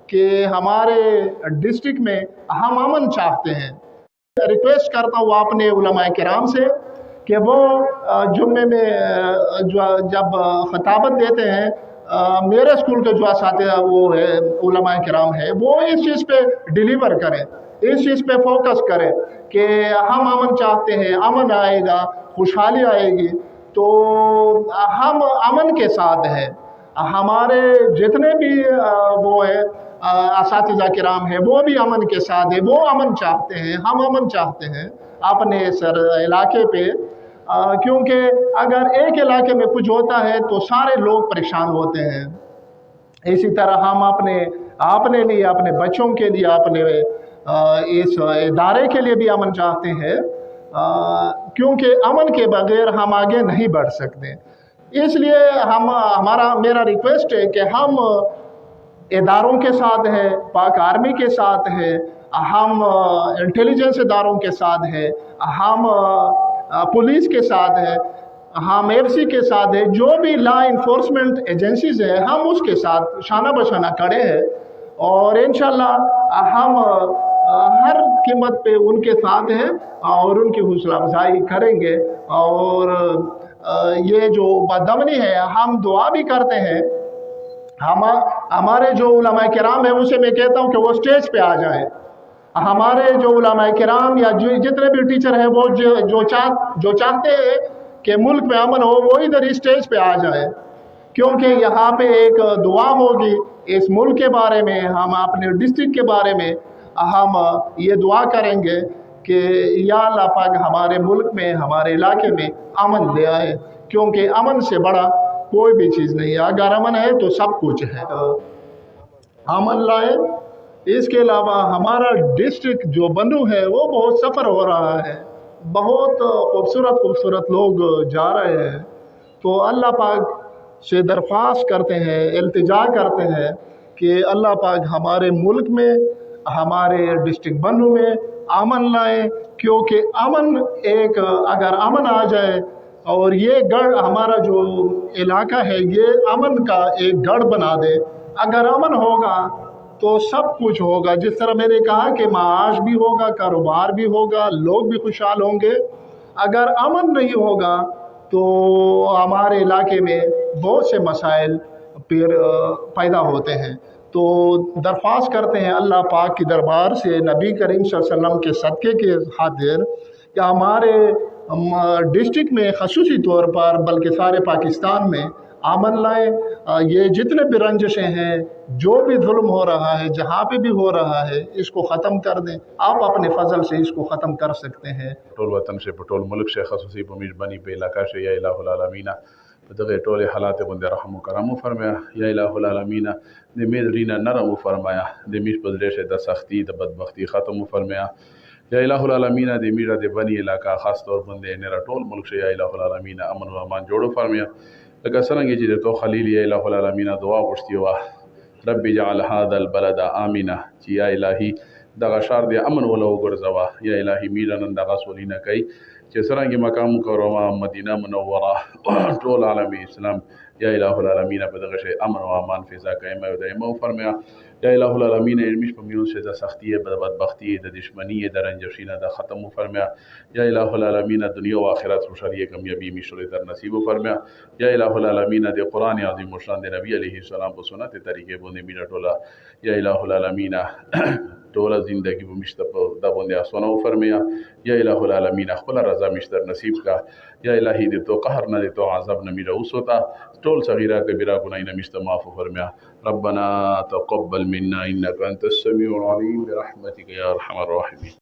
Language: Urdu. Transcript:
کہ ہمارے ڈسٹرکٹ میں ہم امن چاہتے ہیں۔ ریکویسٹ کرتا ہوں اپنے علماء کرام سے کہ وہ جمعے میں جب خطابت دیتے ہیں، میرے اسکول کے جو اساتذہ وہ ہے علماء کرام ہے، وہ اس چیز پہ ڈیلیور کریں، اس چیز پہ فوکس کریں کہ ہم امن چاہتے ہیں، امن آئے گا، خوشحالی آئے گی، تو ہم امن کے ساتھ ہیں۔ ہمارے جتنے بھی وہ ہے اساتذہ کرام ہیں وہ بھی امن کے ساتھ ہیں، وہ امن چاہتے ہیں، ہم امن چاہتے ہیں اپنے علاقے پہ، کیونکہ اگر ایک علاقے میں کچھ ہوتا ہے تو سارے لوگ پریشان ہوتے ہیں۔ اسی طرح ہم اپنے لیے، اپنے بچوں کے لیے، اپنے اس ادارے کے لیے بھی امن چاہتے ہیں، کیونکہ امن کے بغیر ہم آگے نہیں بڑھ سکتے۔ اس لیے میرا ریکویسٹ ہے کہ ہم اداروں کے ساتھ ہیں، پاک آرمی کے ساتھ ہیں، ہم انٹیلیجنس اداروں کے ساتھ ہیں، ہم پولیس کے ساتھ ہیں، ہم ایف سی کے ساتھ ہیں، جو بھی لا انفورسمنٹ ایجنسیز ہیں ہم اس کے ساتھ شانہ بشانہ کھڑے ہیں، اور انشاءاللہ ہم ہر قیمت پہ ان کے ساتھ ہیں اور ان کی حوصلہ افزائی کریں گے۔ اور یہ جو بدامنی ہے ہم دعا بھی کرتے ہیں، ہمارے جو علماء کرام ہیں اسے میں کہتا ہوں کہ وہ سٹیج پہ آ جائیں۔ ہمارے جو علماء کرام یا جتنے بھی ٹیچر ہیں وہ جو چاہتے ہیں کہ ملک میں امن ہو، وہ ادھر اسٹیج پہ آ جائے، کیونکہ یہاں پہ ایک دعا ہوگی اس ملک کے بارے میں، ہم اپنے ڈسٹرکٹ کے بارے میں ہم یہ دعا کریں گے کہ یا اللہ پاک ہمارے ملک میں، ہمارے علاقے میں امن لے آئے، کیونکہ امن سے بڑا کوئی بھی چیز نہیں ہے۔ اگر امن ہے تو سب کچھ ہے، امن لائے۔ اس کے علاوہ ہمارا ڈسٹرکٹ جو بنو ہے وہ بہت سفر ہو رہا ہے، بہت خوبصورت لوگ جا رہے ہیں، تو اللہ پاک سے درخواست کرتے ہیں، التجا کرتے ہیں کہ اللہ پاک ہمارے ملک میں، ہمارے ڈسٹرکٹ بنو میں امن لائے، کیونکہ اگر امن آ جائے اور یہ گڑھ ہمارا جو علاقہ ہے یہ امن کا ایک گڑھ بنا دے، اگر امن ہوگا تو سب کچھ ہوگا۔ جس طرح میں نے کہا کہ معاش بھی ہوگا، کاروبار بھی ہوگا، لوگ بھی خوشحال ہوں گے۔ اگر امن نہیں ہوگا تو ہمارے علاقے میں بہت سے مسائل پھر پیدا ہوتے ہیں۔ تو درخواست کرتے ہیں اللہ پاک کی دربار سے، نبی کریم صلی اللہ علیہ وسلم کے صدقے کے خاطر، کہ ہمارے ڈسٹرکٹ میں خصوصی طور پر بلکہ سارے پاکستان میں امن لائیں۔ یہ جتنے بھی رنجشیں ہیں، جو بھی ظلم ہو رہا ہے، جہاں پہ بھی ہو رہا ہے، اس کو ختم کر دیں۔ آپ اپنے فضل سے اس کو ختم کر سکتے ہیں۔ ټول وطن سے ټول ملک سے خصوصی په میزبانی په علاقہ سے یا الہ العالمین دغه ټول حالات باندې رحم و کرم فرمایا، یا الہ العالمین د میز رینا نرم فرمایا، د میز بدلے سے د سختی د بدبختی ختم فرمایا، یا الہ العالمین د میرا د بنی علاقہ خاص طور باندې نرا ټول ملک سے یا الہ العالمین امن و امان جوړ فرمایا۔ لکه څنګه چې تو خلیل یا الہ العالمین دعا غوښتي وا، رب اجعل هذا البلد آمنا، چې یا الہی دغه شار د امن ولا وګرځوا، یا الہی میرا نن دغه سولینه کوي چې څرنګه مقام مکرمه مدینه منوره ټول عالم اسلام یا الہ العالمین په دغه شی امن و امان فضا قائم او دائمه فرمایا۔ یا الہ العالمین علمش په میون سے د سختی د بدبختی د دشمنی د رنجشینه د ختم فرمایا۔ یا الہ العالمین دنیا و آخرت خوشحالی کامیابی مشل در نصیب فرمایا۔ یا الہ العالمین د قرآن عظیم و شان د نبی علیہ السلام په سنت طریقے باندې میرا ټولا یا الہ العالمین ټولا زندگی به مشت په د باندې اسونه فرمایا۔ یا الہ العالمین خپل رضا مشتر نصیب کا، یا الہی د تو قهر نه د تو عذاب نه میرا وسوتا، ټول صغیرہ کبیرہ گناہوں مشت معاف فرمایا۔ ربنا تقبل منا انك انت السميع العليم برحمتك يا ارحم الراحمين۔